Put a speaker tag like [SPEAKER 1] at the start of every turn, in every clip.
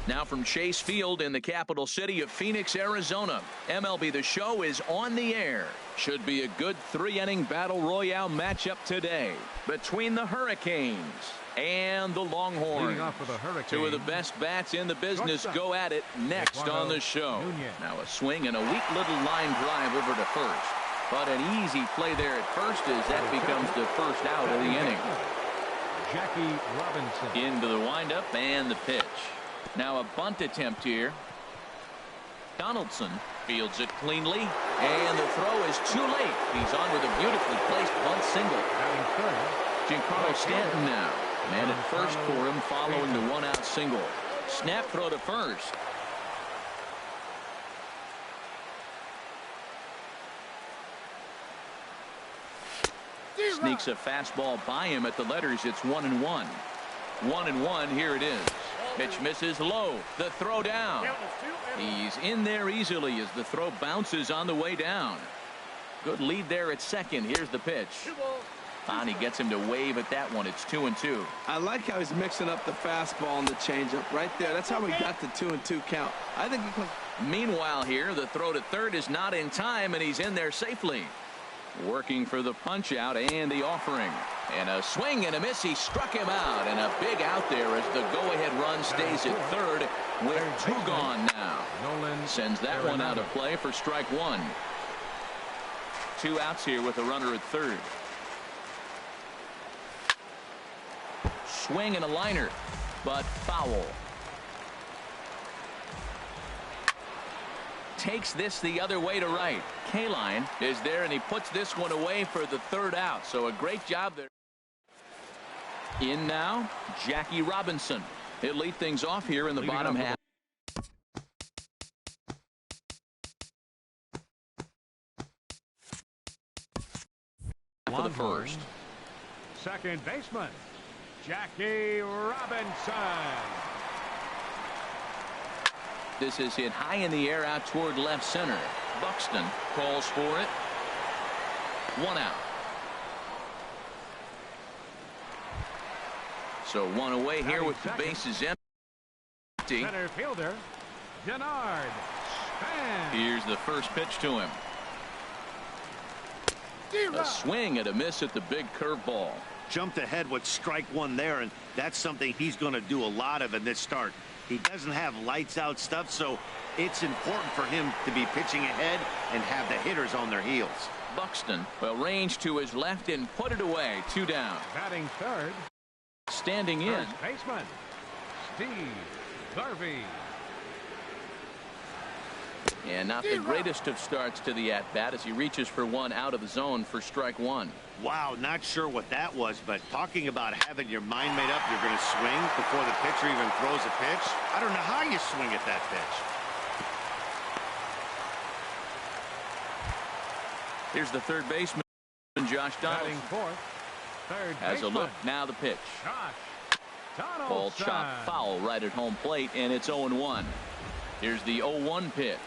[SPEAKER 1] Now from Chase Field in the capital city of Phoenix, Arizona, MLB The Show is on the air. Should be a good 3-inning battle royale matchup today between the Hurricanes and the Longhorns. Two of the best bats in the business go at it next on the show. Now a swing and a weak little line drive over to first. But an easy play there at first as that becomes the first out of the inning.
[SPEAKER 2] Jackie Robinson.
[SPEAKER 1] Into the windup and the pitch. Now a bunt attempt here. Donaldson fields it cleanly, and the throw is too late. He's on with a beautifully placed bunt single. Giancarlo Stanton now. Man at first for him following the one-out single. Snap throw to first. Sneaks a fastball by him at the letters. It's 1-1. 1-1. Here it is. Pitch misses low. The throw down. He's in there easily as the throw bounces on the way down. Good lead there at second. Here's the pitch. Bonnie gets him to wave at that one. It's 2-2.
[SPEAKER 3] I like how he's mixing up the fastball and the changeup right there. That's how we got the 2-2 count. I think he can.
[SPEAKER 1] Meanwhile here, the throw to third is not in time, and he's in there safely. Working for the punch out and the offering. And a swing and a miss. He struck him out, and a big out there as the go-ahead run stays at third with two gone now. Sends that one out of play for strike one. 2 outs here with a runner at third. Swing and a liner, but foul. Takes this the other way to right. Kaline is there, and he puts this one away for the third out. So a great job there. In now, Jackie Robinson. He'll lead things off here in the bottom half. For the first.
[SPEAKER 2] Second baseman, Jackie Robinson.
[SPEAKER 1] This is hit high in the air out toward left center. Buxton calls for it. 1 out. So 1 away here with the bases empty.
[SPEAKER 2] Center fielder, Denard Span.
[SPEAKER 1] Here's the first pitch to him. A swing and a miss at the big curveball.
[SPEAKER 4] Jumped ahead with strike one there, and that's something he's going to do a lot of in this start. He doesn't have lights out stuff, so it's important for him to be pitching ahead and have the hitters on their heels.
[SPEAKER 1] Buxton will range to his left and put it away. 2 down.
[SPEAKER 2] Batting third.
[SPEAKER 1] Standing in.
[SPEAKER 2] First baseman, Steve Garvey.
[SPEAKER 1] And not the greatest of starts to the at-bat as he reaches for 1 out of the zone for strike 1.
[SPEAKER 4] Wow, not sure what that was, but talking about having your mind made up, you're going to swing before the pitcher even throws a pitch. I don't know how you swing at that pitch.
[SPEAKER 1] Here's the third baseman, Josh Donaldson.
[SPEAKER 2] Batting fourth, third
[SPEAKER 1] Has
[SPEAKER 2] baseman.
[SPEAKER 1] a look. Now the pitch.
[SPEAKER 2] Josh Donaldson.
[SPEAKER 1] Ball chopped foul right at home plate, and it's 0-1. Here's the 0-1 pitch.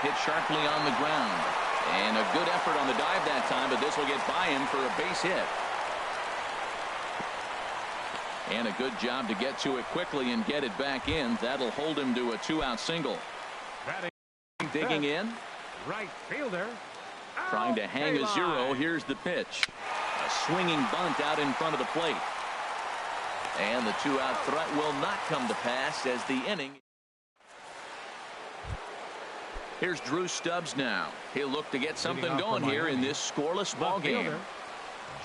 [SPEAKER 1] Hit sharply on the ground. And a good effort on the dive that time, but this will get by him for a base hit. And a good job to get to it quickly and get it back in. That'll hold him to a 2-out single.
[SPEAKER 2] Batting
[SPEAKER 1] Digging in.
[SPEAKER 2] Right fielder.
[SPEAKER 1] Trying to hang a 0. Here's the pitch. A swinging bunt out in front of the plate. And the 2-out threat will not come to pass as the inning. Here's Drew Stubbs now. He'll look to get something going here in this scoreless ball game.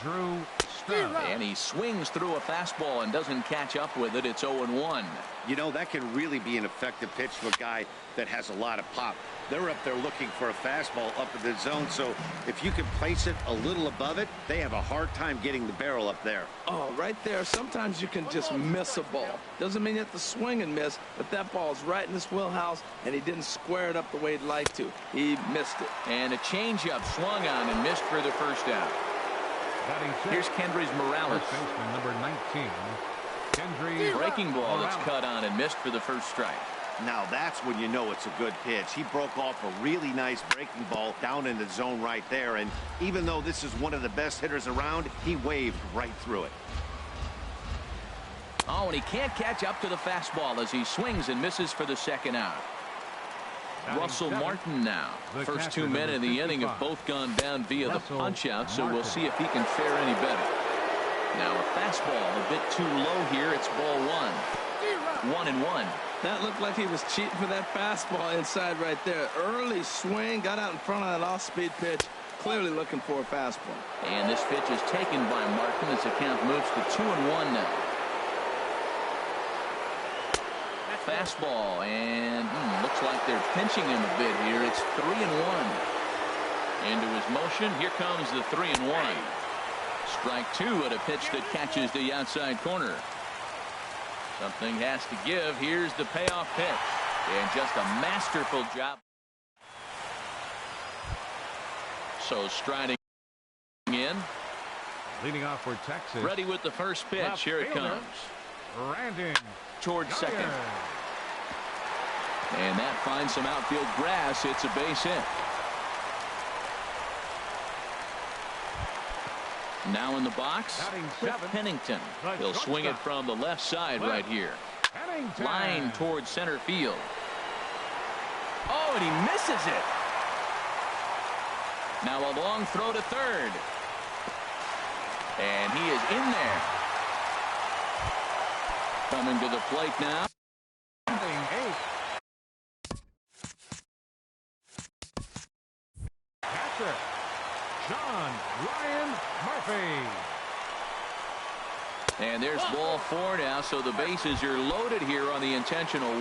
[SPEAKER 2] Drew Stubbs.
[SPEAKER 1] And he swings through a fastball and doesn't catch up with it. It's 0-1.
[SPEAKER 4] You know, that can really be an effective pitch to a guy that has a lot of pop. They're up there looking for a fastball up in the zone, so if you can place it a little above it, they have a hard time getting the barrel up there.
[SPEAKER 3] Oh, right there. Sometimes you can just miss a ball. Doesn't mean you have to swing and miss, but that ball's right in his wheelhouse, and he didn't square it up the way he'd like to. He missed it.
[SPEAKER 1] And a changeup swung on and missed for the first out. Here's Kendrys Morales.
[SPEAKER 2] First baseman, number 19. Kendrys
[SPEAKER 1] Breaking ball that's cut on and missed for the first strike.
[SPEAKER 4] Now that's when you know it's a good pitch. He broke off a really nice breaking ball down in the zone right there, and even though this is one of the best hitters around, he waved right through it.
[SPEAKER 1] Oh, and he can't catch up to the fastball as he swings and misses for the second out. Russell Martin now. First 2 men in the inning have both gone down via the punch-out, so we'll see if he can fare any better. Now a fastball a bit too low here. It's ball 1. 1-1.
[SPEAKER 3] That looked like he was cheating for that fastball inside right there. Early swing, got out in front of that off-speed pitch. Clearly looking for a fastball.
[SPEAKER 1] And this pitch is taken by Martin as the count moves to 2-1 now. Fastball, and looks like they're pinching him a bit here. It's 3-1. Into his motion. Here comes the 3-1. Strike 2 at a pitch that catches the outside corner. Something has to give. Here's the payoff pitch. And just a masterful job. So striding in.
[SPEAKER 2] Leading off for Texas.
[SPEAKER 1] Ready with the first pitch. Here it comes.
[SPEAKER 2] Brandon
[SPEAKER 1] Towards second. And that finds some outfield grass. It's a base hit. Now in the box, Cliff Pennington. He'll swing it from the left side right here. Line towards center field. Oh, and he misses it. Now a long throw to third. And he is in there. Coming to the plate now.
[SPEAKER 2] Catcher, John Ryan Murphy.
[SPEAKER 1] And there's ball 4 now, so the bases are loaded here on the intentional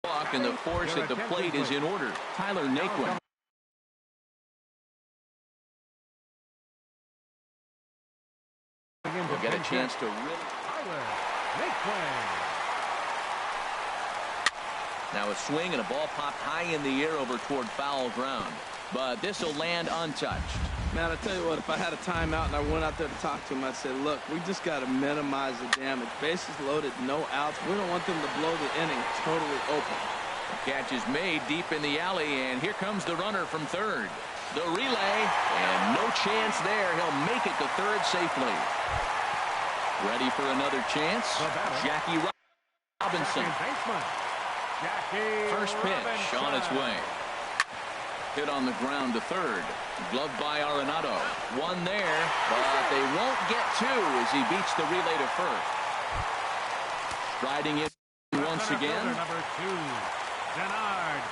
[SPEAKER 1] walk, and the force at the plate is in order. Tyler Naquin. We'll get a chance to really. Now a swing and a ball popped high in the air over toward foul ground. But this will land untouched.
[SPEAKER 3] Man, I tell you what, if I had a timeout and I went out there to talk to him, I'd say, look, we just got to minimize the damage. Bases loaded, no outs. We don't want them to blow the inning totally open.
[SPEAKER 1] The catch is made deep in the alley, and here comes the runner from third. The relay, and no chance there. He'll make it to third safely. Ready for another chance? Jackie Robinson. First pitch on its way. Hit on the ground to third. Gloved by Arenado. One there, but they won't get 2 as he beats the relay to first. Striding in once again.
[SPEAKER 2] Number 2, Denard.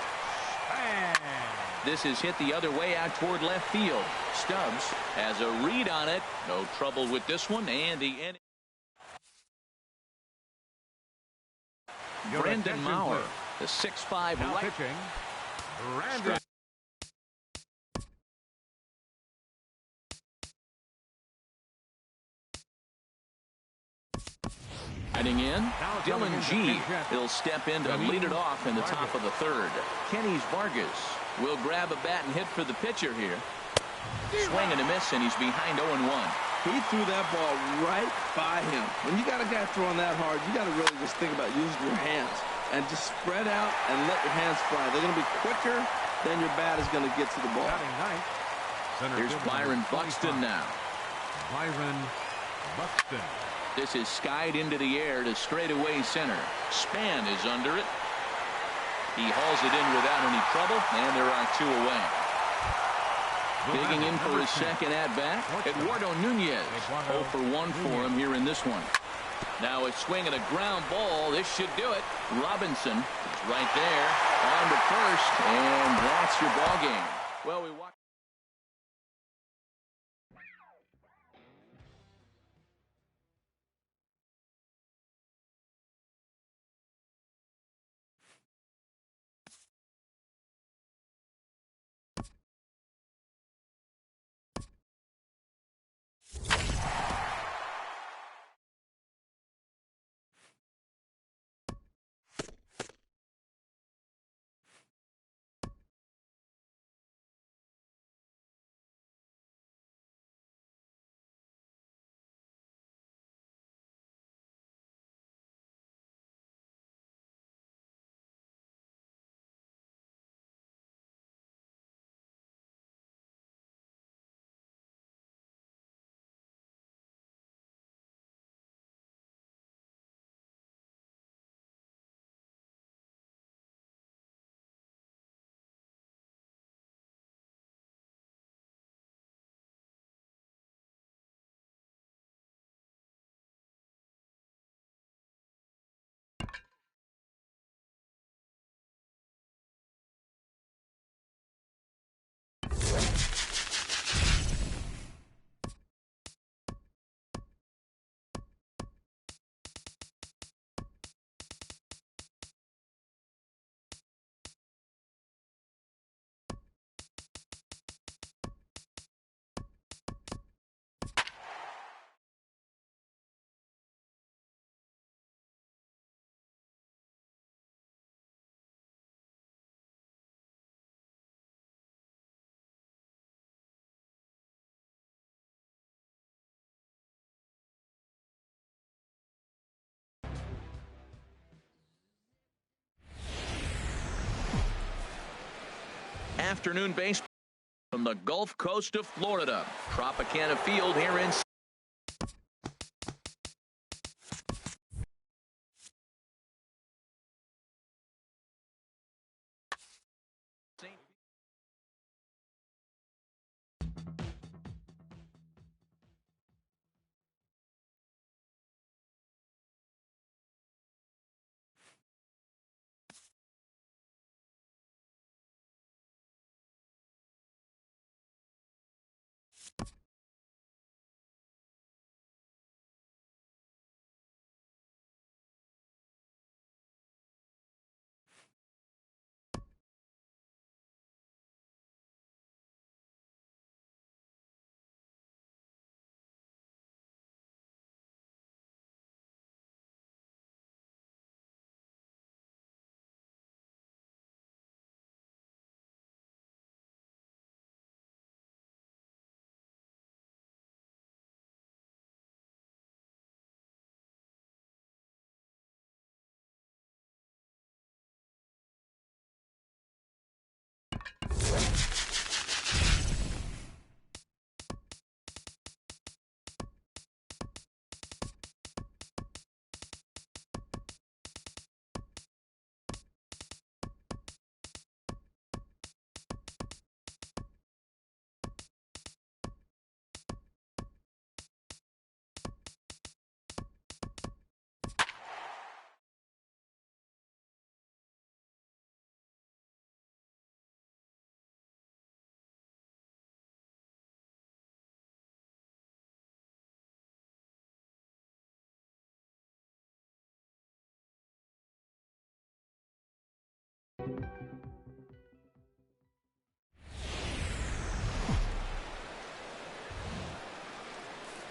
[SPEAKER 1] This is hit the other way out toward left field. Stubbs has a read on it. No trouble with this one, and the end. Brendan Maurer, the 6'5" right.
[SPEAKER 2] Pitching. Brandon.
[SPEAKER 1] Heading in, Dylan G. He'll step in to lead it off in the top of the third. Kenny's Vargas will grab a bat and hit for the pitcher here. Swing and a miss, and he's behind 0-1.
[SPEAKER 3] He threw that ball right by him. When you got a guy throwing that hard, you got to really just think about using your hands and just spread out and let your hands fly. They're going to be quicker than your bat is going to get to the ball.
[SPEAKER 1] Here's Byron Buxton now.
[SPEAKER 2] Byron Buxton.
[SPEAKER 1] This is skied into the air to straightaway center. Span is under it. He hauls it in without any trouble, and there are 2 away. Digging in for his second at-bat, Eduardo Nunez. 0 for 1 for him here in this one. Now a swing and a ground ball. This should do it. Robinson is right there on to first, and that's your ball game. Well, we watch. afternoon baseball from the Gulf Coast of Florida. Tropicana Field here in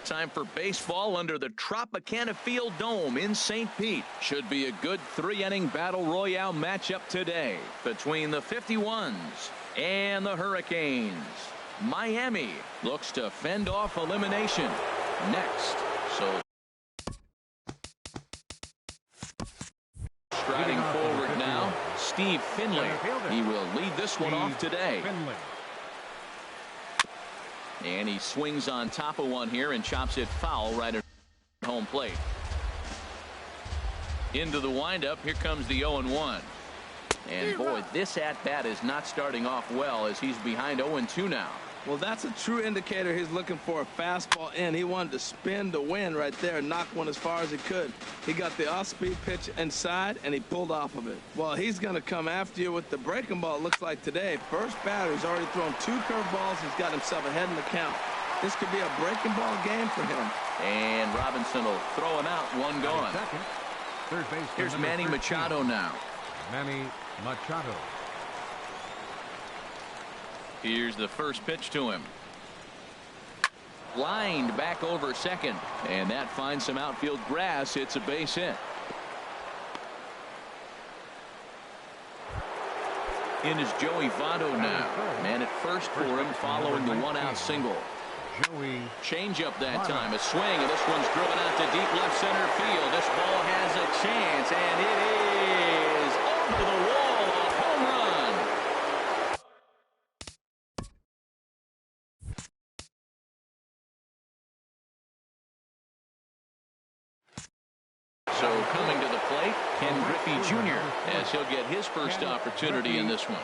[SPEAKER 1] time for baseball under the Tropicana Field Dome in St. Pete. Should be a good 3-inning Battle Royale matchup today between the 51s and the Hurricanes. Miami looks to fend off elimination next. So striding forward now, Steve Finley. He will lead this one off today. And he swings on top of one here and chops it foul right at home plate. Into the windup. Here comes the 0-1. And boy, this at-bat is not starting off well as he's behind 0-2 now.
[SPEAKER 3] Well, that's a true indicator he's looking for a fastball in. He wanted to spin to win right there, knock one as far as he could. He got the off-speed pitch inside, and he pulled off of it. Well, he's going to come after you with the breaking ball, it looks like today. First batter, he's already thrown 2 curveballs. He's got himself ahead in the count. This could be a breaking ball game for him.
[SPEAKER 1] And Robinson will throw him out, one gone. Here's Manny Machado now.
[SPEAKER 2] Manny Machado.
[SPEAKER 1] Here's the first pitch to him. Lined back over second, and that finds some outfield grass. It's a base hit. In is Joey Votto now. Man at first for him following the 1-out single. Change up that time. A swing, and this one's driven out to deep left center field. This ball has a chance, and it is over the wall. A home run. So coming to the plate, Ken Griffey Jr. as he'll get his first opportunity in this one.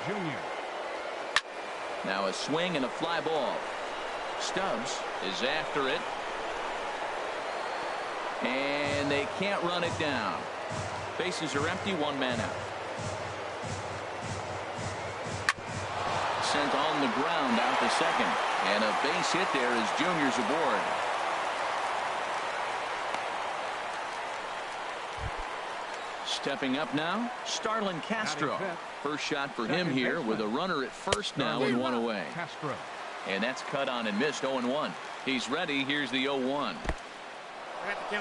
[SPEAKER 1] Now a swing and a fly ball. Stubbs is after it. And they can't run it down. Bases are empty, 1 man out. Sent on the ground out to second. And a base hit there as Junior's aboard. Stepping up now, Starlin Castro. First shot for him here with a runner at first now and 1 away. And that's cut on and missed. 0-1. He's ready. Here's the 0-1.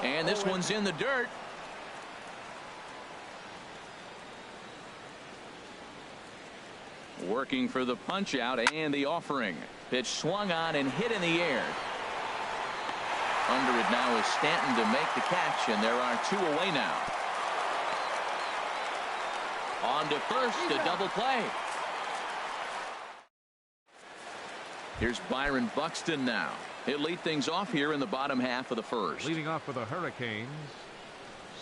[SPEAKER 1] And this one's in the dirt. Working for the punch out and the offering. Pitch swung on and hit in the air. Under it now is Stanton to make the catch, and there are 2 away now. On to first, a double play. Here's Byron Buxton now. He'll lead things off here in the bottom half of the first.
[SPEAKER 2] Leading off for the Hurricanes,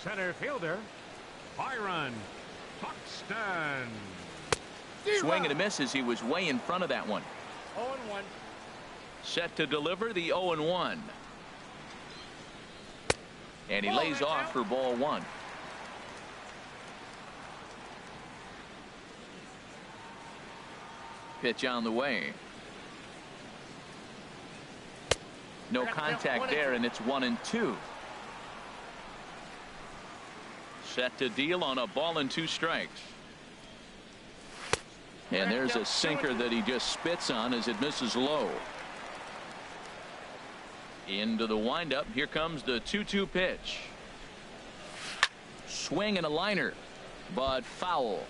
[SPEAKER 2] center fielder, Byron Buxton.
[SPEAKER 1] Swing and a miss as he was way in front of that one.
[SPEAKER 5] 0-1.
[SPEAKER 1] Set to deliver the 0-1. And he lays off for ball one. Pitch on the way. No contact there, and it's 1-2. Set to deal on a ball and 2 strikes. And there's a sinker that he just spits on as it misses low. Into the windup. Here comes the 2-2 pitch. Swing and a liner, but foul.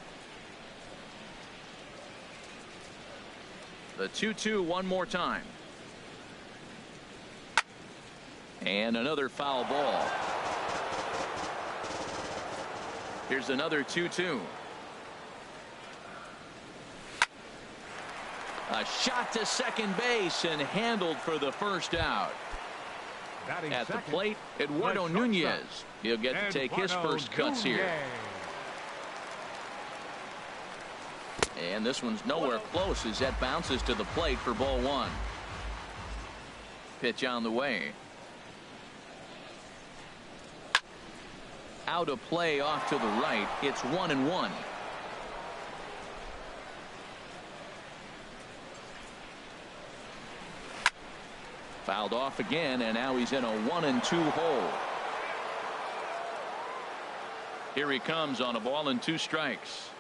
[SPEAKER 1] The 2-2 one more time. And another foul ball. Here's another 2-2. A shot to second base and handled for the first out.
[SPEAKER 2] Batting
[SPEAKER 1] At the
[SPEAKER 2] second,
[SPEAKER 1] plate, Eduardo
[SPEAKER 2] the
[SPEAKER 1] Nunez.
[SPEAKER 2] shortstop,
[SPEAKER 1] He'll get to take his
[SPEAKER 2] Eduardo
[SPEAKER 1] first cuts here.
[SPEAKER 2] Nunez.
[SPEAKER 1] And this one's nowhere close as that bounces to the plate for ball one. Pitch on the way. Out of play off to the right. It's 1-1. Fouled off again, and now he's in a 1-2 hole. Here he comes on a ball and 2 strikes.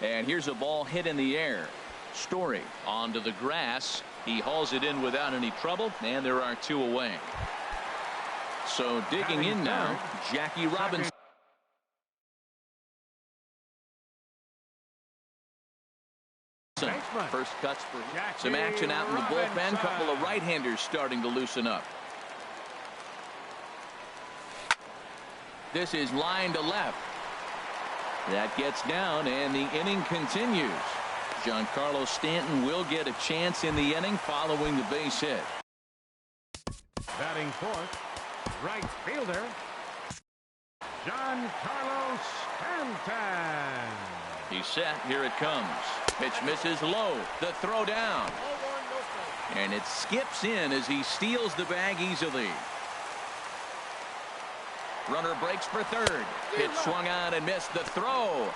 [SPEAKER 1] And here's a ball hit in the air. Story onto the grass. He hauls it in without any trouble, and there are 2 away. So digging in now, Jackie Robinson. First cuts for some action out in the bullpen. Couple of right-handers starting to loosen up. This is line to left. That gets down, and the inning continues. Giancarlo Stanton will get a chance in the inning following the base hit.
[SPEAKER 2] Batting fourth, right fielder, Giancarlo Stanton.
[SPEAKER 1] He's set. Here it comes. Pitch misses low. The throw down.
[SPEAKER 5] 0-1, no strike.
[SPEAKER 1] And it skips in as he steals the bag easily. Runner breaks for third. Pitch swung on and missed. The throw.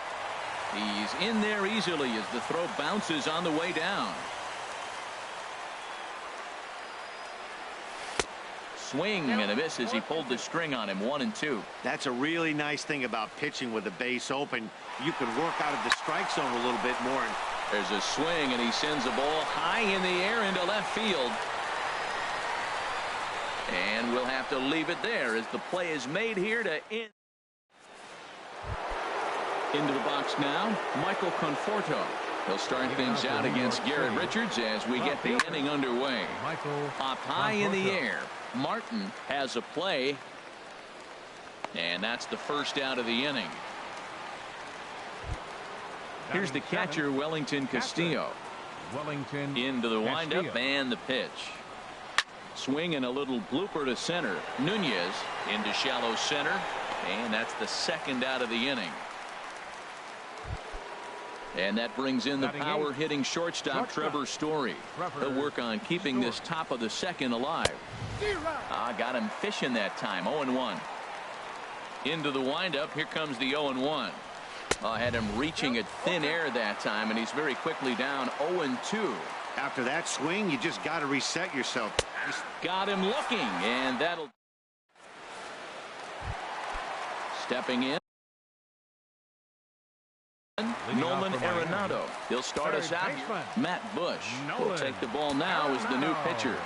[SPEAKER 1] He's in there easily as the throw bounces on the way down. Swing and a miss as he pulled the string on him. 1-2.
[SPEAKER 4] That's a really nice thing about pitching with the base open. You can work out of the strike zone a little bit more.
[SPEAKER 1] There's a swing, and he sends a ball high in the air into left field. And we'll have to leave it there as the play is made here to end. Into the box now, Michael Conforto. He'll start things out against Garrett Richards as we get the inning underway. Up high in the air. Martin has a play. And that's the first out of the inning. Here's the catcher, Wellington Castillo.
[SPEAKER 2] Wellington
[SPEAKER 1] Into the windup and the pitch. Swing and a little blooper to center. Nunez into shallow center. And that's the second out of the inning. And that brings in the power hitting shortstop Trevor Story. He'll work on keeping this top of the second alive. Got him fishing that time. 0-1. Into the windup. Here comes the 0-1. Had him reaching at thin air that time, and he's very quickly down 0-2.
[SPEAKER 4] After that swing, you just got to reset yourself.
[SPEAKER 1] Got him looking, and that'll. Stepping in. Nolan Arenado. He'll start us out here. Matt Bush will take the ball now as the new pitcher.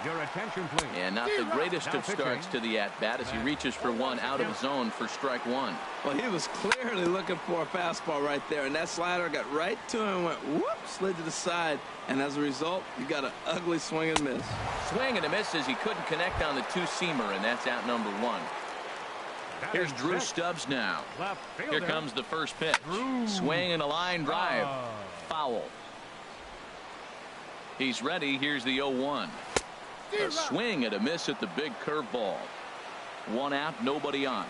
[SPEAKER 2] Your attention, please.
[SPEAKER 1] And not the greatest of starts to the at-bat as he reaches for one out of zone for strike one.
[SPEAKER 3] Well, he was clearly looking for a fastball right there, and that slider got right to him and went whoop, slid to the side, and as a result, you got an ugly swing and miss.
[SPEAKER 1] Swing and a miss as he couldn't connect on the two-seamer, and that's out number one. Here's Drew Stubbs now. Here comes the first pitch. Swing and a line drive. Foul. He's ready. Here's the 0-1. A swing and a miss at the big curveball. 1 out, nobody on.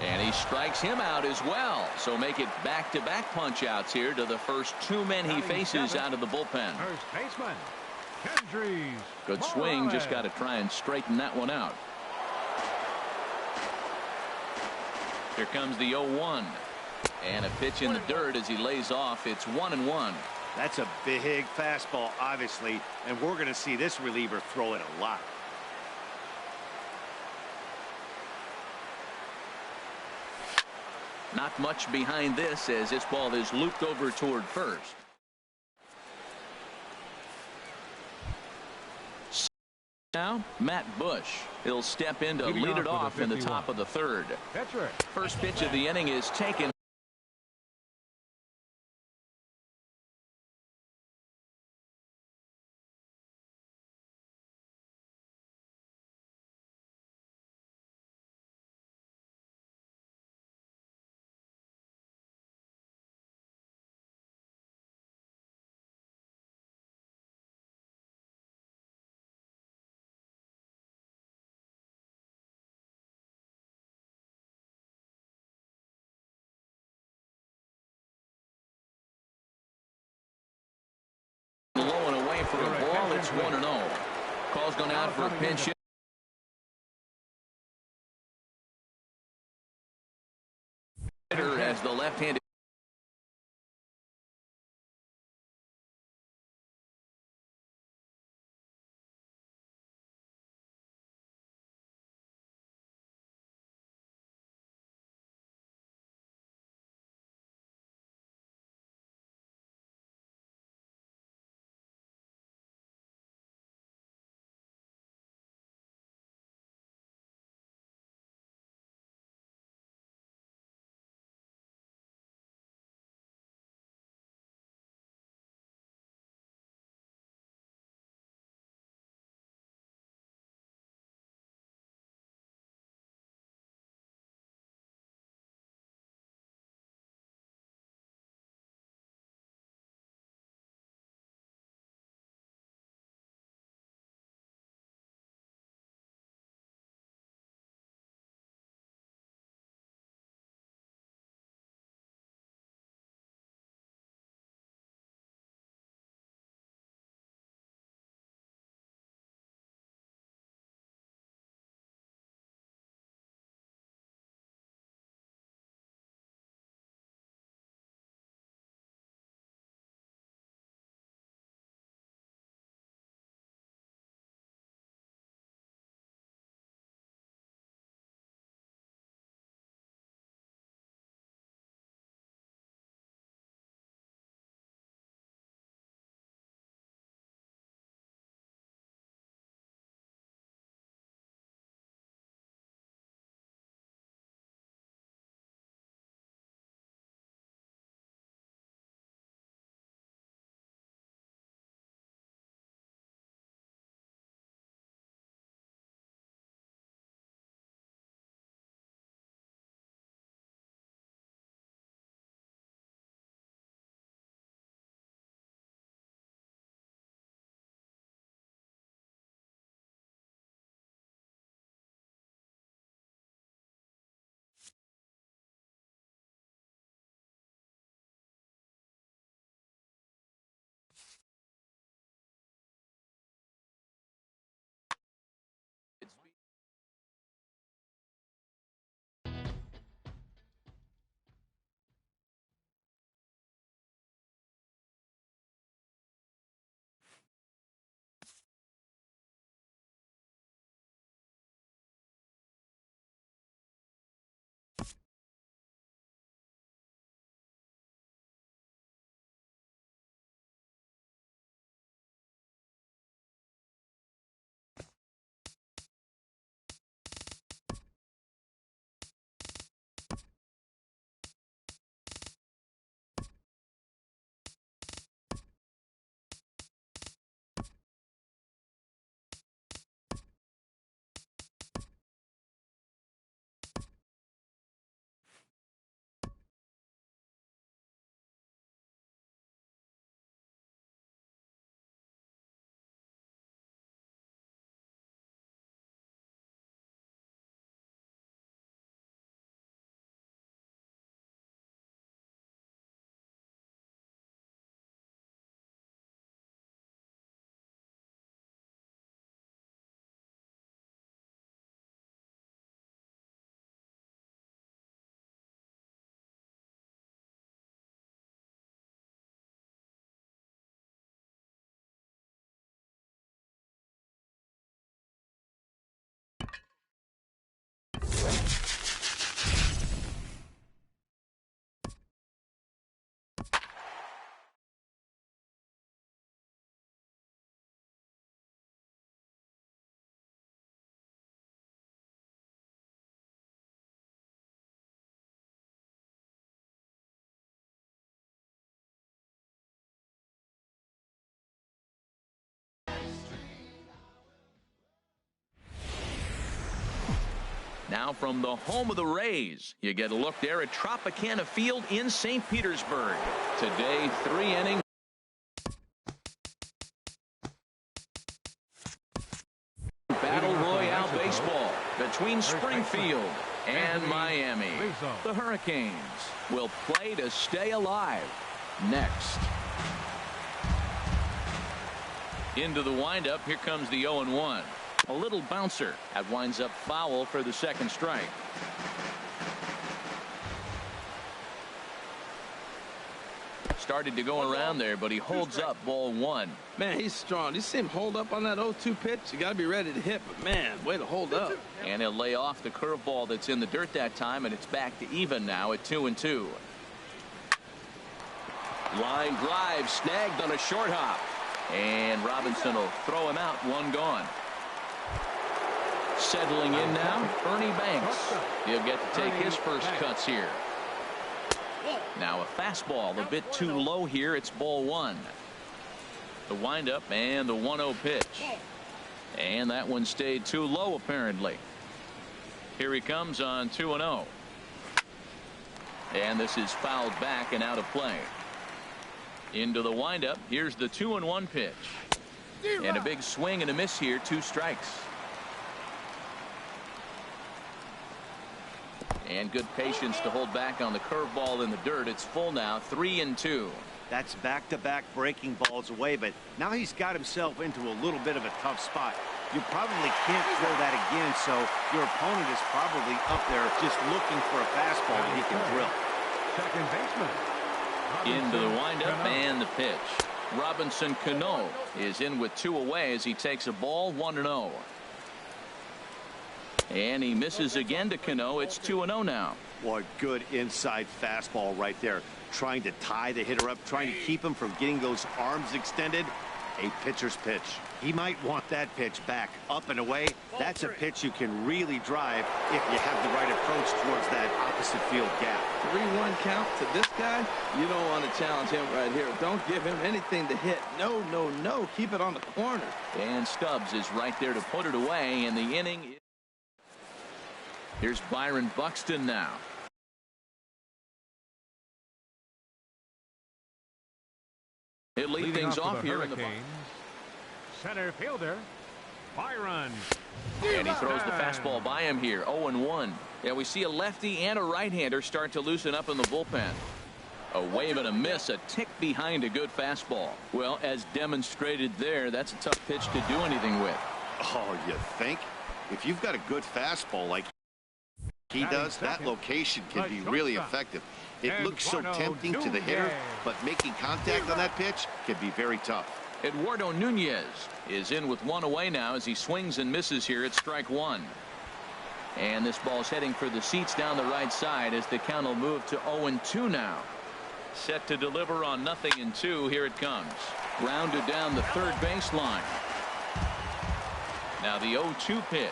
[SPEAKER 1] And he strikes him out as well. So make it back-to-back punch-outs here to the first 2 men he faces out of the bullpen.
[SPEAKER 2] First baseman, Kendrys.
[SPEAKER 1] Good swing. Just got to try and straighten that one out. Here comes the 0-1. And a pitch in the dirt as he lays off. It's 1-1.
[SPEAKER 4] That's a big fastball, obviously, and we're going to see this reliever throw it a lot.
[SPEAKER 1] Not much behind this as this ball is looped over toward first. Now Matt Bush. He'll step in to lead it off in the top of the 3rd. First pitch of the inning is taken. Low and away for a ball. It's 1-0. Call's gone out for a pinch hit. As the left-handed Now from the home of the Rays, you get a look there at Tropicana Field in St. Petersburg. Today, 3 innings. Battle Royale baseball between Springfield and Miami. The Hurricanes will play to stay alive next. Into the windup. Here comes the 0-1. A little bouncer. That winds up foul for the second strike. Started to go around there, but he holds up ball 1.
[SPEAKER 3] Man, he's strong. You see him hold up on that 0-2 pitch. You got to be ready to hit, but man, way to hold up.
[SPEAKER 1] And he'll lay off the curveball that's in the dirt that time, and it's back to even now at 2-2. Line drive snagged on a short hop, and Robinson will throw him out. 1 gone. Settling in now, Ernie Banks. He'll get to take his first cuts here. Now a fastball a bit too low here. It's ball 1. The windup and the 1-0 pitch. And that one stayed too low apparently. Here he comes on 2-0. And this is fouled back and out of play. Into the windup. Here's the 2-1 pitch. And a big swing and a miss here. 2 strikes. And good patience to hold back on the curveball in the dirt. It's full now. 3-2.
[SPEAKER 4] That's back-to-back breaking balls away, but now he's got himself into a little bit of a tough spot. You probably can't throw that again, so your opponent is probably up there just looking for a fastball that he can drill.
[SPEAKER 2] Second baseman.
[SPEAKER 1] Into the windup and the pitch. Robinson Cano is in with 2 away as he takes a ball. 1-0. And he misses again to Cano. It's 2-0 now.
[SPEAKER 4] Boy, good inside fastball right there. Trying to tie the hitter up, trying to keep him from getting those arms extended. A pitcher's pitch. He might want that pitch back up and away. That's a pitch you can really drive if you have the right approach towards that opposite field gap.
[SPEAKER 3] 3-1 count to this guy. You don't want to challenge him right here. Don't give him anything to hit. No, no, no. Keep it on the corner.
[SPEAKER 1] And Stubbs is right there to put it away, and the inning. Here's Byron Buxton now. He'll lead things off here in the
[SPEAKER 2] center fielder Byron.
[SPEAKER 1] And he throws the fastball by him here. 0-1. Yeah, we see a lefty and a right-hander start to loosen up in the bullpen. A wave and a miss, a tick behind a good fastball. Well, as demonstrated there, that's a tough pitch to do anything with.
[SPEAKER 4] Oh, you think? If you've got a good fastball like he does, that location can be really effective. It looks so tempting to the hitter, but making contact on that pitch can be very tough.
[SPEAKER 1] Eduardo Nunez is in with 1 away now as he swings and misses here at strike 1. And this ball's heading for the seats down the right side as the count will move to 0-2 now. Set to deliver on 0-2. Here it comes. Grounded down the third baseline. Now the 0-2 pitch.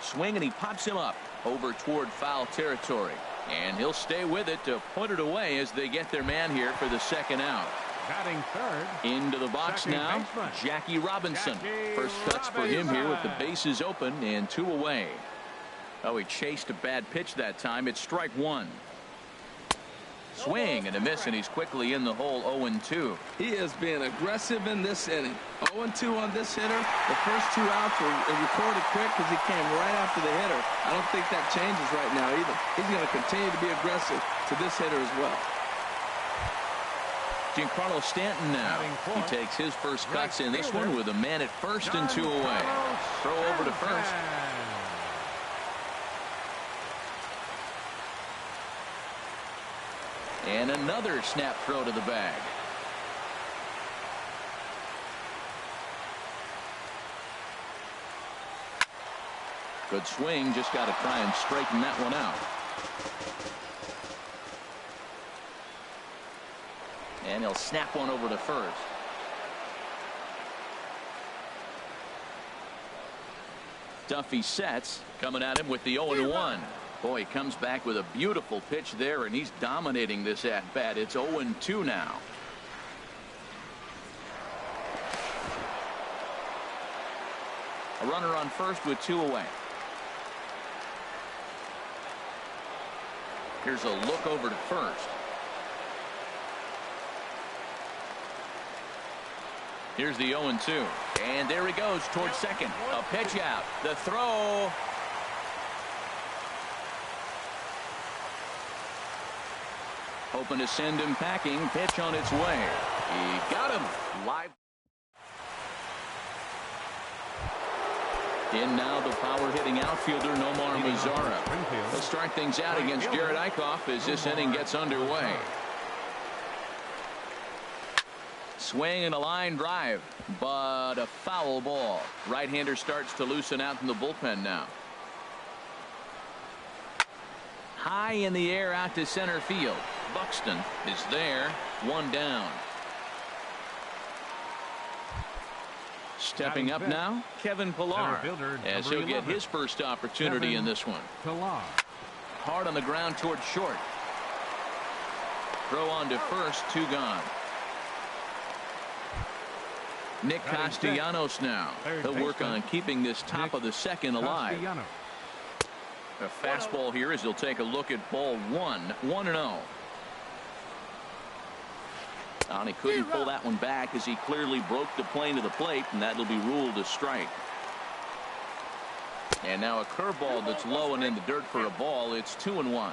[SPEAKER 1] Swing and he pops him up over toward foul territory. And he'll stay with it to put it away as they get their man here for the second out.
[SPEAKER 2] Batting third.
[SPEAKER 1] Into the box now, Jackie Robinson. First cuts for him here with the bases open and 2 away. Oh, he chased a bad pitch that time. It's strike 1. Swing and a miss, and he's quickly in the hole. 0-2.
[SPEAKER 3] He is being aggressive in this inning. 0-2 on this hitter. The first 2 outs were recorded quick because he came right after the hitter. I don't think that changes right now either. He's going to continue to be aggressive to this hitter as well.
[SPEAKER 1] Giancarlo Stanton now. He takes his first cuts in this one with a man at first and 2 away. Throw over to first. And another snap throw to the bag. Good swing. Just got to try and straighten that one out. And he'll snap one over to first. Duffy sets, coming at him with the 0-1. Boy, he comes back with a beautiful pitch there, and he's dominating this at-bat. It's 0-2 now. A runner on first with 2 away. Here's a look over to first. Here's the 0-2. And there he goes towards second. A pitch out. The throw. Hoping to send him packing. Pitch on its way. He got him. Live. In now the power-hitting outfielder Nomar Mazara. He'll start things out against Jared Eichhoff as this inning gets underway. Swing and a line drive, but a foul ball. Right-hander starts to loosen out in the bullpen now. High in the air out to center field. Buxton is there. One down. Stepping up now, Kevin Pillar, as he'll get his first opportunity in this one. Hard on the ground towards short. Throw on to first, 2 gone. Nick Castellanos now. He'll work on keeping this top of the second alive. A fastball here as he'll take a look at ball 1. 1-0. And he couldn't pull that one back as he clearly broke the plane to the plate, and that'll be ruled a strike. And now a curveball that's low and in the dirt for a ball. It's 2-1.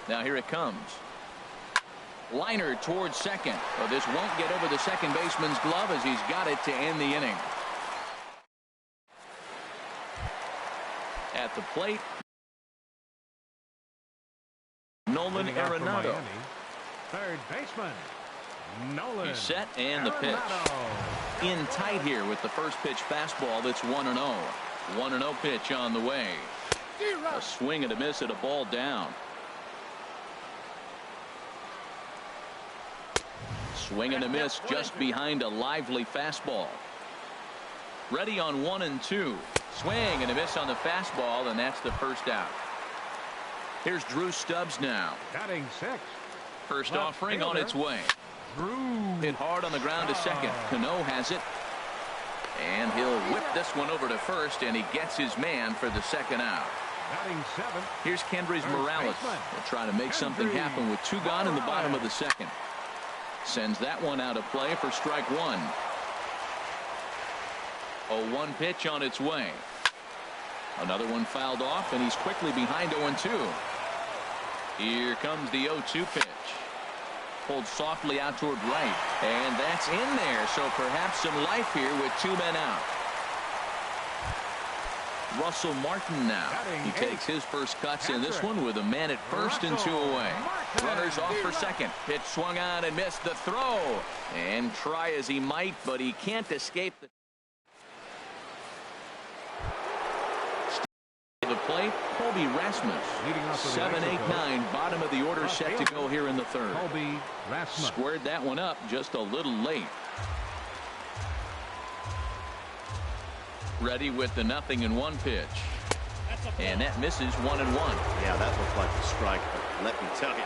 [SPEAKER 1] Now here it comes. Liner towards second. Well, this won't get over the second baseman's glove as he's got it to end the inning. At the plate, Nolan Arenado.
[SPEAKER 2] Third baseman, Nolan.
[SPEAKER 1] He's set and the pitch. In tight here with the first pitch fastball. That's 1-0. 1-0 pitch on the way. A swing and a miss at a ball down. Swing and a miss just behind a lively fastball. Ready on 1-2. Swing and a miss on the fastball, and that's the first out. Here's Drew Stubbs now.
[SPEAKER 2] Batting 6.
[SPEAKER 1] First offering on its way. Hit hard on the ground to second. Cano has it. And he'll whip this one over to first, and he gets his man for the second out.
[SPEAKER 2] Batting 7.
[SPEAKER 1] Here's Kendrys Morales. He'll try to make something happen with 2 gone in the bottom of the second. Sends that one out of play for strike 1. 0-1 pitch on its way. Another one fouled off, and he's quickly behind 0-2. Here comes the 0-2 pitch. Pulled softly out toward right, and that's in there, so perhaps some life here with 2 men out. Russell Martin now. He takes his first cuts in this one with a man at first and 2 away. Runners off for second. Pitch swung on and missed the throw. And try as he might, but he can't escape the plate. Colby Rasmus. 7, 8, 9. Bottom of the order set to go here in the third.
[SPEAKER 2] Colby Rasmus.
[SPEAKER 1] Squared that one up just a little late. Ready with the 0-1 pitch. And that misses 1-1.
[SPEAKER 4] Yeah, that looked like a strike, but let me tell you,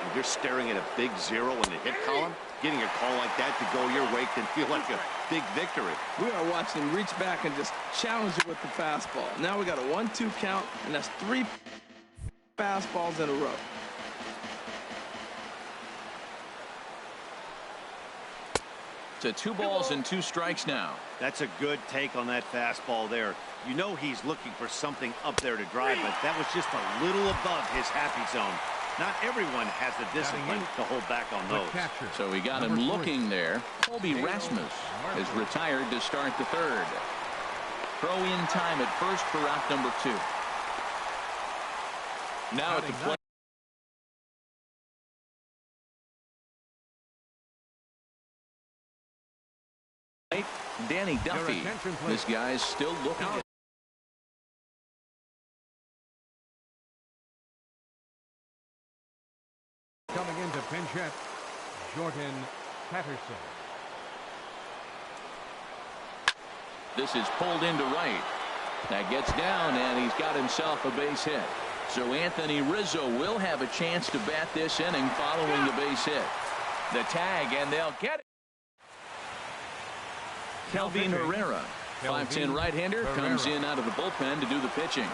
[SPEAKER 4] when you're staring at a big 0 in the hit column, getting a call like that to go your way can feel like a big victory.
[SPEAKER 3] We are watching him reach back and just challenge it with the fastball. Now we got a 1-2 count, and that's 3 fastballs in a row.
[SPEAKER 1] To 2 balls and 2 strikes now.
[SPEAKER 4] That's a good take on that fastball there. You know he's looking for something up there to drive, but that was just a little above his happy zone. Not everyone has the discipline to hold back on those.
[SPEAKER 1] So we got him looking there. Colby Rasmus is retired to start the third. Throw in time at first for out number 2. Now at the plate. Danny Duffy. This guy's still looking at.
[SPEAKER 2] Coming into pinch hit, Jordan Patterson.
[SPEAKER 1] This is pulled into right. That gets down, and he's got himself a base hit. So Anthony Rizzo will have a chance to bat this inning following the base hit. The tag, and they'll get it. Kelvin Herrera, 5'10" right-hander, comes in out of the bullpen to do the pitching.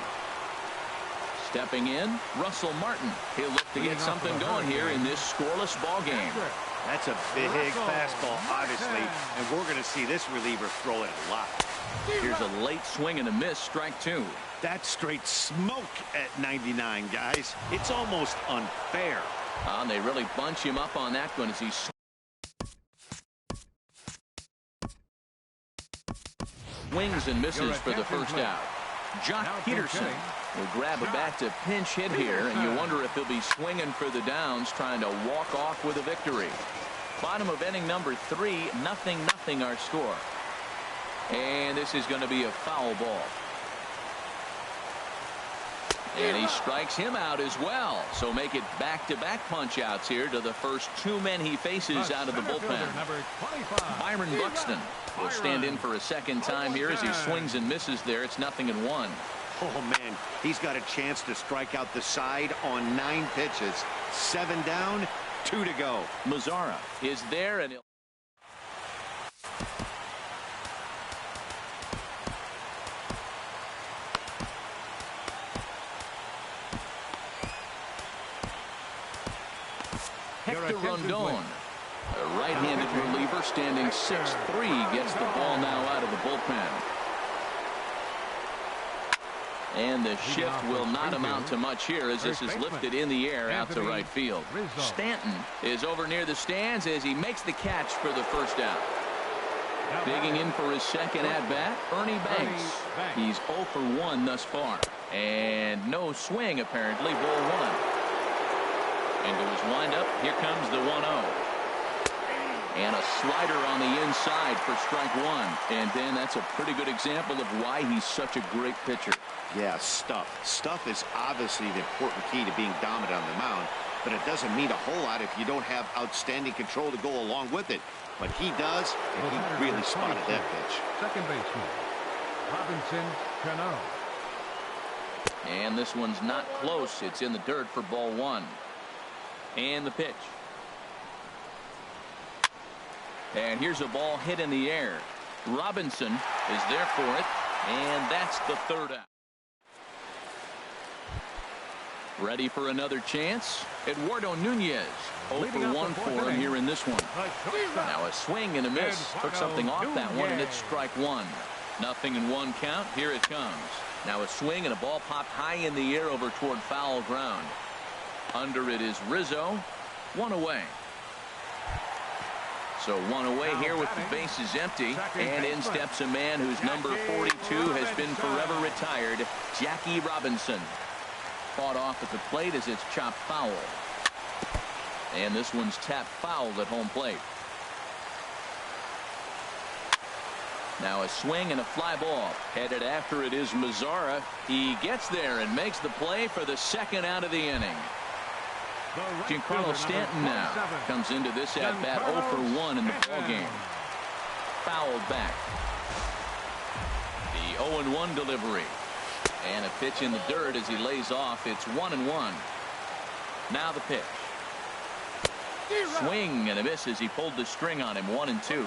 [SPEAKER 1] Stepping in, Russell Martin. He'll look to get something going here in this scoreless ball game.
[SPEAKER 4] That's a big fastball, obviously, and we're going to see this reliever throw it a lot.
[SPEAKER 1] Here's a late swing and a miss, strike 2.
[SPEAKER 4] That's straight smoke at 99, guys. It's almost unfair.
[SPEAKER 1] And they really bunch him up on that one as he swings and misses for the first out. Jock Peterson will grab a bat to pinch hit here, and you wonder if he'll be swinging for the downs, trying to walk off with a victory. Bottom of inning number 3, 0-0 our score. And this is going to be a foul ball. And he strikes him out as well. So make it back-to-back punch-outs here to the first 2 men he faces out of the bullpen. Byron Buxton will stand in for a second time here as he swings and misses there. It's 0-1.
[SPEAKER 4] Oh, man, he's got a chance to strike out the side on 9 pitches. 7 down, 2 to go.
[SPEAKER 1] Mazzara is there, and Hector Rondon, a right-handed reliever standing 6'3", gets the ball now out of the bullpen. And the shift will not amount to much here as this is lifted in the air out to right field. Stanton is over near the stands as he makes the catch for the first out. Digging in for his second at-bat, Ernie Banks. He's 0 for 1 thus far. And no swing, apparently, ball 1. Into his windup, here comes the 1-0. And a slider on the inside for strike 1. And then that's a pretty good example of why he's such a great pitcher.
[SPEAKER 4] Yeah, stuff. Stuff is obviously the important key to being dominant on the mound, but it doesn't mean a whole lot if you don't have outstanding control to go along with it. But he does, and he really spotted that pitch.
[SPEAKER 2] Second baseman, Robinson Cano.
[SPEAKER 1] And this one's not close. It's in the dirt for ball 1. And the pitch. And here's a ball hit in the air. Robinson is there for it, and that's the third out. Ready for another chance? Eduardo Nunez, 0 for 1 for him here in this one. Now a swing and a miss. Took something off that one, and it's strike 1. 0-1 count. Here it comes. Now a swing and a ball popped high in the air over toward foul ground. Under it is Rizzo. 1 away. So 1 away here with the bases empty, and in steps a man whose number 42 has been forever retired, Jackie Robinson. Fought off at the plate as it's chopped foul. And this one's tapped foul at home plate. Now a swing and a fly ball. Headed after it is Mazzara. He gets there and makes the play for the second out of the inning. Giancarlo Stanton now comes into this at-bat 0 for 1 in the ballgame. Fouled back. The 0-1 delivery. And a pitch in the dirt as he lays off. It's 1-1. Now the pitch. Swing and a miss as he pulled the string on him. 1-2.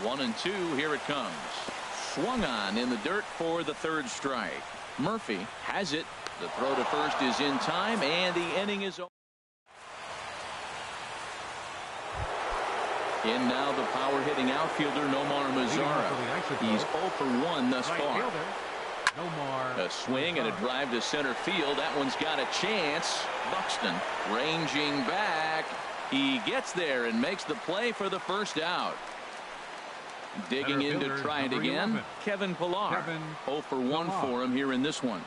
[SPEAKER 1] 1-2. Here it comes. Swung on in the dirt for the third strike. Murphy has it. The throw to first is in time, and the inning is over. In now the power hitting outfielder Nomar Mazzara. He's 0 for 1 thus far. A swing and a drive to center field. That one's got a chance. Buxton ranging back. He gets there and makes the play for the first out. Digging in to try it again. Kevin Pillar. 0 for 1 for him here in this one.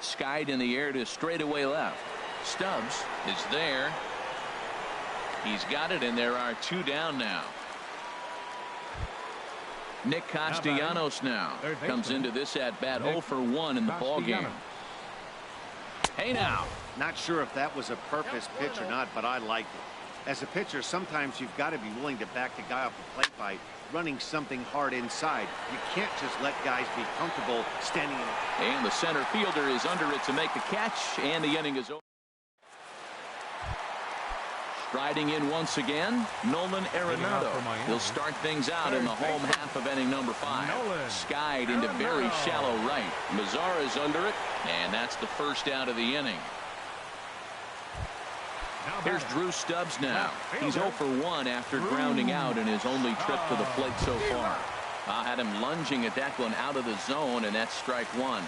[SPEAKER 1] Skied in the air to straightaway left. Stubbs is there. He's got it, and there are 2 down now. Nick Castellanos now comes into this at-bat 0 for 1 in the ballgame. Hey now.
[SPEAKER 4] Not sure if that was a purpose pitch or not, but I liked it. As a pitcher, sometimes you've got to be willing to back the guy off the plate by running something hard inside. You can't just let guys be comfortable standing in.
[SPEAKER 1] And the center fielder is under it to make the catch, and the inning is over. Striding in once again, Nolan Arenado. He'll start things out in the home half of inning number 5. Skied into very shallow right. Mazzara's under it, and that's the first out of the inning. Here's Drew Stubbs now. He's 0 for 1 after grounding out in his only trip to the plate so far. Had him lunging at that one out of the zone, and that's strike 1.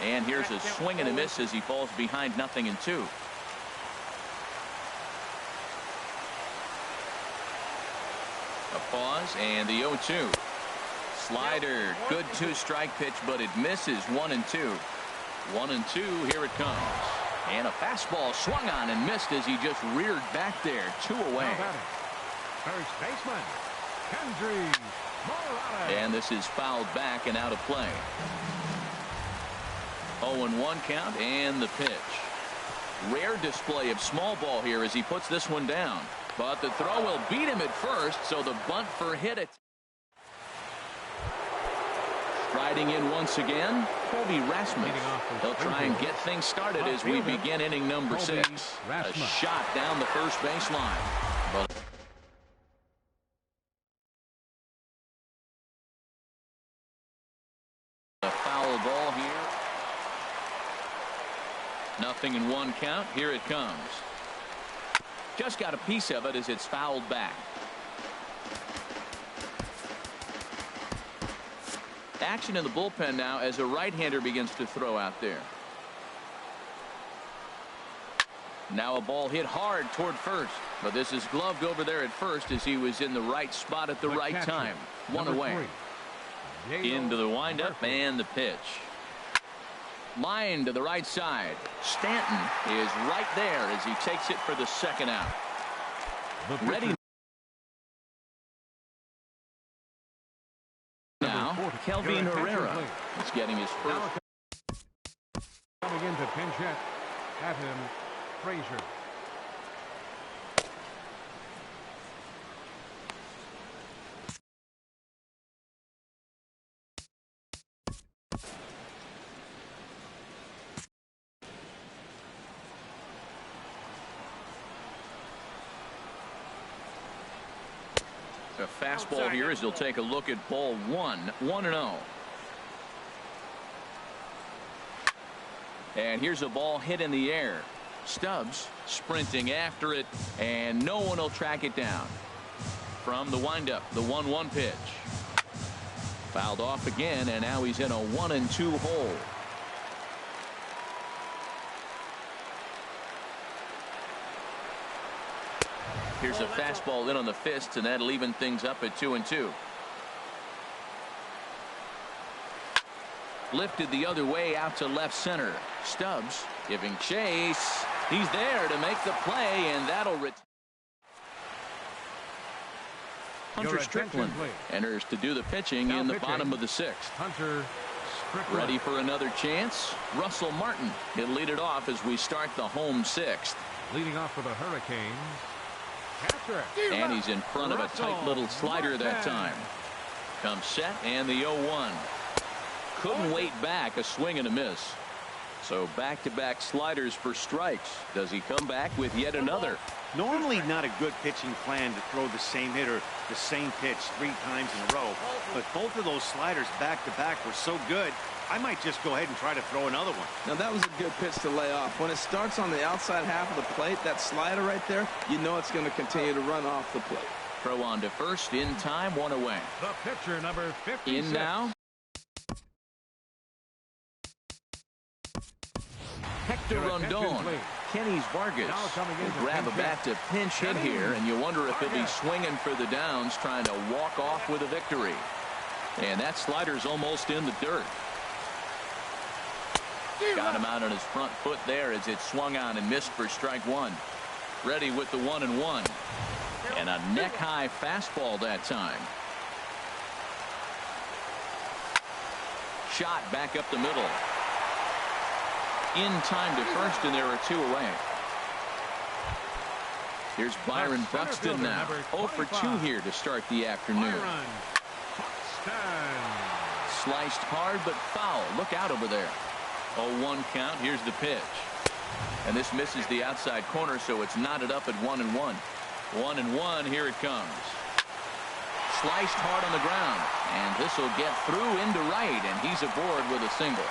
[SPEAKER 1] And here's a swing and a miss as he falls behind 0-2. A pause and the 0-2. Slider, good 2-strike pitch, but it misses 1-2. 1-2, here it comes. And a fastball swung on and missed as he just reared back there. 2 away.
[SPEAKER 2] First baseman, Kendry Morales.
[SPEAKER 1] And this is fouled back and out of play. 0-1 count and the pitch. Rare display of small ball here as he puts this one down. But the throw will beat him at first, so the bunt for hit it. Striding in once again, Colby Rasmus. He'll try and get things started as we begin inning number 6. A shot down the first baseline. But a foul ball here. 0-1 count. Here it comes. Just got a piece of it as it's fouled back. Action in the bullpen now as a right-hander begins to throw out there. Now a ball hit hard toward first, but this is gloved over there at first as he was in the right spot at the right time. 1 away. Into the windup and the pitch. Line to the right side. Stanton is right there as he takes it for the second out. Ready now, Kelvin Herrera is getting his first.
[SPEAKER 2] Coming into pinch hit, at him, Frazier.
[SPEAKER 1] A fastball here as he'll take a look at ball 1. 1-0. And here's a ball hit in the air. Stubbs sprinting after it, and no one will track it down. From the windup, the 1-1 pitch. Fouled off again, and now he's in a 1-2 hole. Here's a fastball in on the fist, and that'll even things up at 2-2. Lifted the other way out to left center. Stubbs giving chase. He's there to make the play, and that'll Hunter Strickland enters to do the pitching in the bottom of the 6th.
[SPEAKER 2] Hunter Strickland.
[SPEAKER 1] Ready for another chance. Russell Martin. He'll lead it off as we start the home 6th.
[SPEAKER 2] Leading off for the Hurricanes.
[SPEAKER 1] And he's in front of a tight little slider that time. Comes set and the 0-1. Couldn't wait back. A swing and a miss. So back-to-back sliders for strikes. Does he come back with yet another?
[SPEAKER 4] Normally not a good pitching plan to throw the same hitter the same pitch 3 times in a row, but both of those sliders back-to-back were so good, I might just go ahead and try to throw another one.
[SPEAKER 3] Now that was a good pitch to lay off. When it starts on the outside half of the plate, that slider right there, you know it's going to continue to run off the plate.
[SPEAKER 1] Throw on to first in time, 1 away.
[SPEAKER 2] The pitcher, number 56.
[SPEAKER 1] In now. Hector Rondon. Kenny's Vargas will grab a bat to pinch hit here, and you wonder if he'll be swinging for the downs, trying to walk off with a victory. And that slider's almost in the dirt. Got him out on his front foot there as it swung on and missed for strike 1. Ready with the 1-1. And a neck-high fastball that time. Shot back up the middle. In time to first, and there are 2 away. Here's Byron Buxton now. 0 for 2 here to start the afternoon. Sliced hard but foul. Look out over there. 0-1 count. Here's the pitch. And this misses the outside corner, so it's knotted up at 1-1. 1-1. Here it comes. Sliced hard on the ground, and this will get through into right, and he's aboard with a single.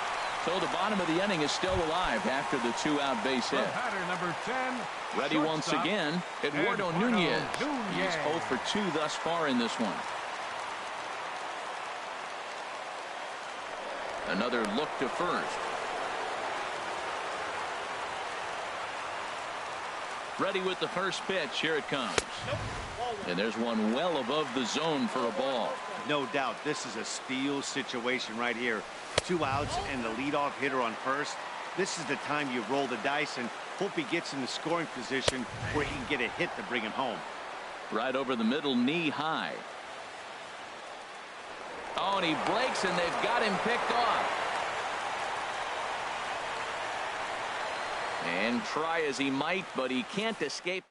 [SPEAKER 1] So the bottom of the inning is still alive after the 2-out base hit.
[SPEAKER 2] Batter number 10.
[SPEAKER 1] Ready once again, Eduardo Nunez. He's 0 for 2 thus far in this one. Another look to first. Ready with the first pitch. Here it comes. And there's one well above the zone for a ball.
[SPEAKER 4] No doubt this is a steal situation right here. 2 outs and the leadoff hitter on first. This is the time you roll the dice and hope he gets in the scoring position where he can get a hit to bring him home.
[SPEAKER 1] Right over the middle, knee high. Oh, and he breaks, and they've got him picked off. And try as he might, but he can't escape.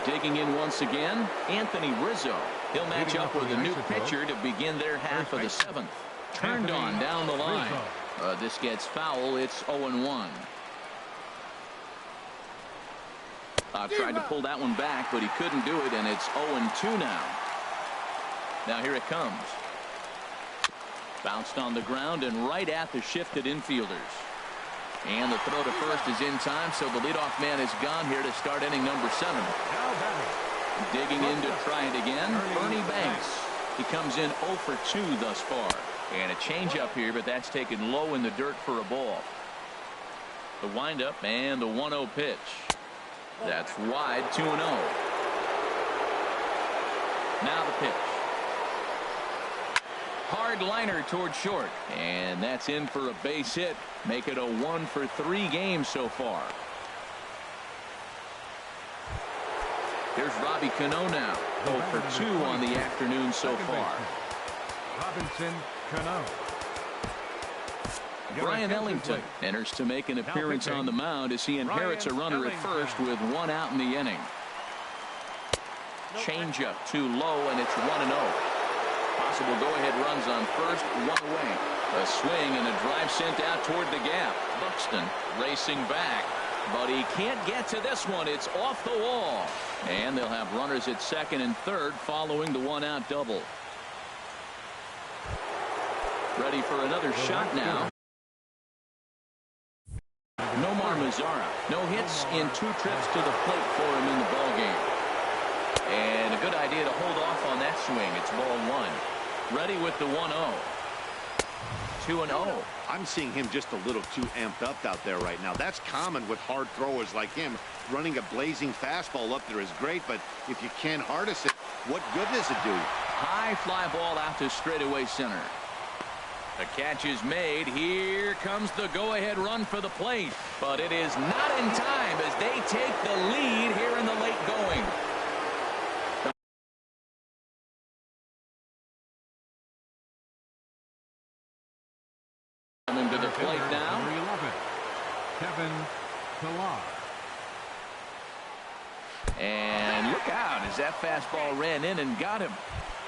[SPEAKER 1] Digging in once again, Anthony Rizzo. He'll match up with a new pitcher to begin their half of the 7th. Turned on down the line. This gets foul. It's 0-1. Tried to pull that one back, but he couldn't do it, and it's 0-2 now. Now here it comes. Bounced on the ground and right at the shifted infielders. And the throw to first is in time, so the leadoff man is gone here to start inning number 7. Digging in to try it again, Ernie Banks. He comes in 0 for 2 thus far. And a changeup here, but that's taken low in the dirt for a ball. The windup and the 1-0 pitch. That's wide, 2-0. Now the pitch. Hard liner toward short, and that's in for a base hit. Make it a 1 for 3 game so far. Here's Robbie Cano now. 0 for 2 on the afternoon so far.
[SPEAKER 2] Robinson Cano.
[SPEAKER 1] Brian Ellington enters to make an appearance on the mound as he inherits a runner at first with 1 out in the inning. Changeup too low, and it's 1-0. Possible go-ahead runs on first, 1 away. A swing and a drive sent out toward the gap. Buxton racing back, but he can't get to this one. It's off the wall. And they'll have runners at second and third following the 1-out double. Ready for another shot now. Nomar Mazara. No hits in 2 trips to the plate for him in the ballgame. And a good idea to hold off on that swing. It's ball 1. Ready with the 1-0. 2-0.
[SPEAKER 4] I'm seeing him just a little too amped up out there right now. That's common with hard throwers like him. Running a blazing fastball up there is great, but if you can't harness it, what good does it do?
[SPEAKER 1] High fly ball out to straightaway center. The catch is made. Here comes the go-ahead run for the plate, but it is not in time as they take the lead here in the late going. Coming to the plate now.
[SPEAKER 2] Number 11, Kevin Pillar.
[SPEAKER 1] And look out as that fastball ran in and got him.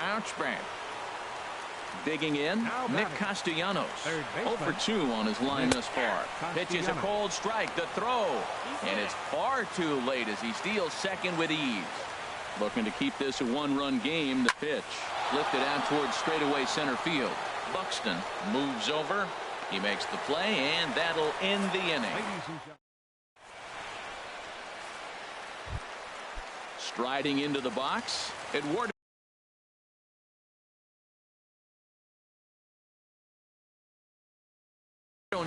[SPEAKER 1] Ouch bang. Digging in, Nick Castellanos. 0 for 2 on his line thus far. Pitch is a cold strike. The throw. And it's far too late as he steals second with ease. Looking to keep this a 1-run game. The pitch lifted out towards straightaway center field. Buxton moves over. He makes the play, and that'll end the inning. Striding into the box, Eduardo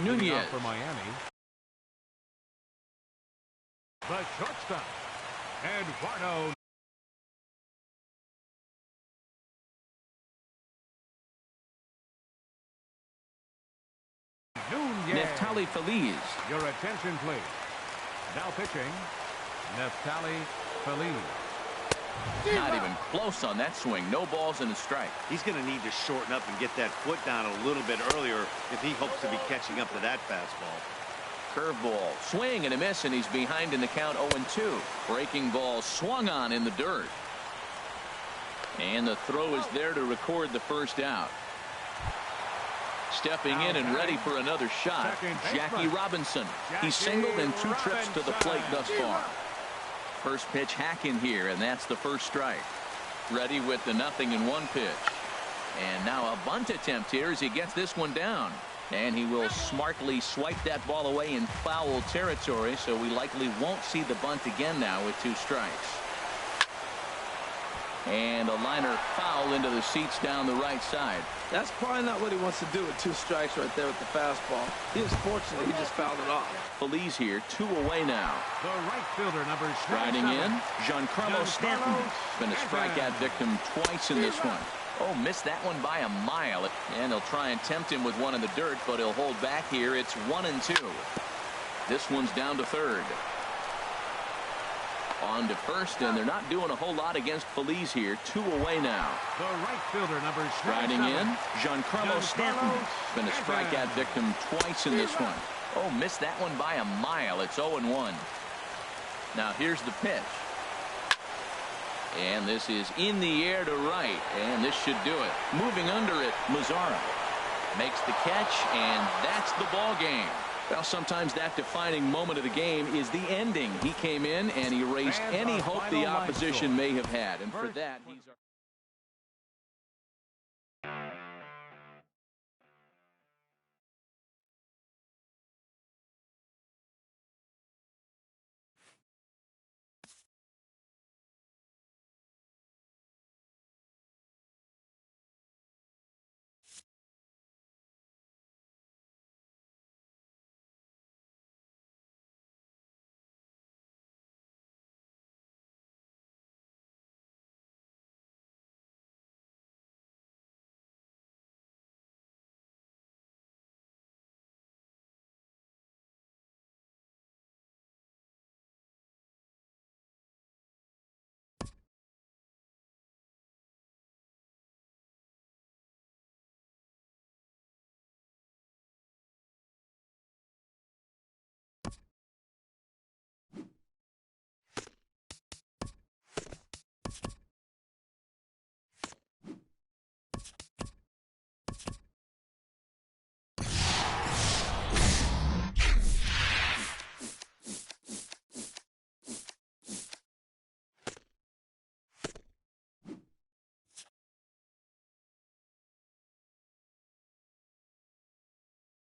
[SPEAKER 1] Nunez.
[SPEAKER 2] For Miami. The shortstop, Eduardo.
[SPEAKER 1] Neftali Feliz.
[SPEAKER 2] Your attention, please. Now pitching, Neftali Feliz.
[SPEAKER 1] Not even close on that swing. No balls and a strike.
[SPEAKER 4] He's going to need to shorten up and get that foot down a little bit earlier if he hopes to be catching up to that fastball.
[SPEAKER 1] Curveball, swing and a miss, and he's behind in the count 0-2. Breaking ball swung on in the dirt. And the throw is there to record the first out. Stepping in and ready for another shot, Jackie Robinson. He's singled in 2 trips to the plate thus far. First pitch hacking here, and that's the first strike. Ready with the 0-1 pitch. And now a bunt attempt here as he gets this one down. And he will smartly swipe that ball away in foul territory, so we likely won't see the bunt again now with 2 strikes. And a liner foul into the seats down the right side.
[SPEAKER 3] That's probably not what he wants to do with 2 strikes right there with the fastball. He is fortunate he just fouled it off.
[SPEAKER 1] Feliz here, 2 away now.
[SPEAKER 2] The right fielder, number 7.
[SPEAKER 1] Riding in, Giancarlo Stanton. Been a strikeout victim twice in this one. Oh, missed that one by a mile. And he'll try and tempt him with one in the dirt, but he'll hold back here. It's 1-2. This one's down to third. On to first, and they're not doing a whole lot against Feliz here. 2 away now.
[SPEAKER 2] The right fielder, number 7.
[SPEAKER 1] Riding in, Giancarlo Stanton. Been a strikeout victim twice in this one. Oh, missed that one by a mile. It's 0-1. Now here's the pitch. And this is in the air to right, and this should do it. Moving under it, Mazzara makes the catch, and that's the ball game. Well, sometimes that defining moment of the game is the ending. He came in and erased any hope the opposition may have had, and for that, he's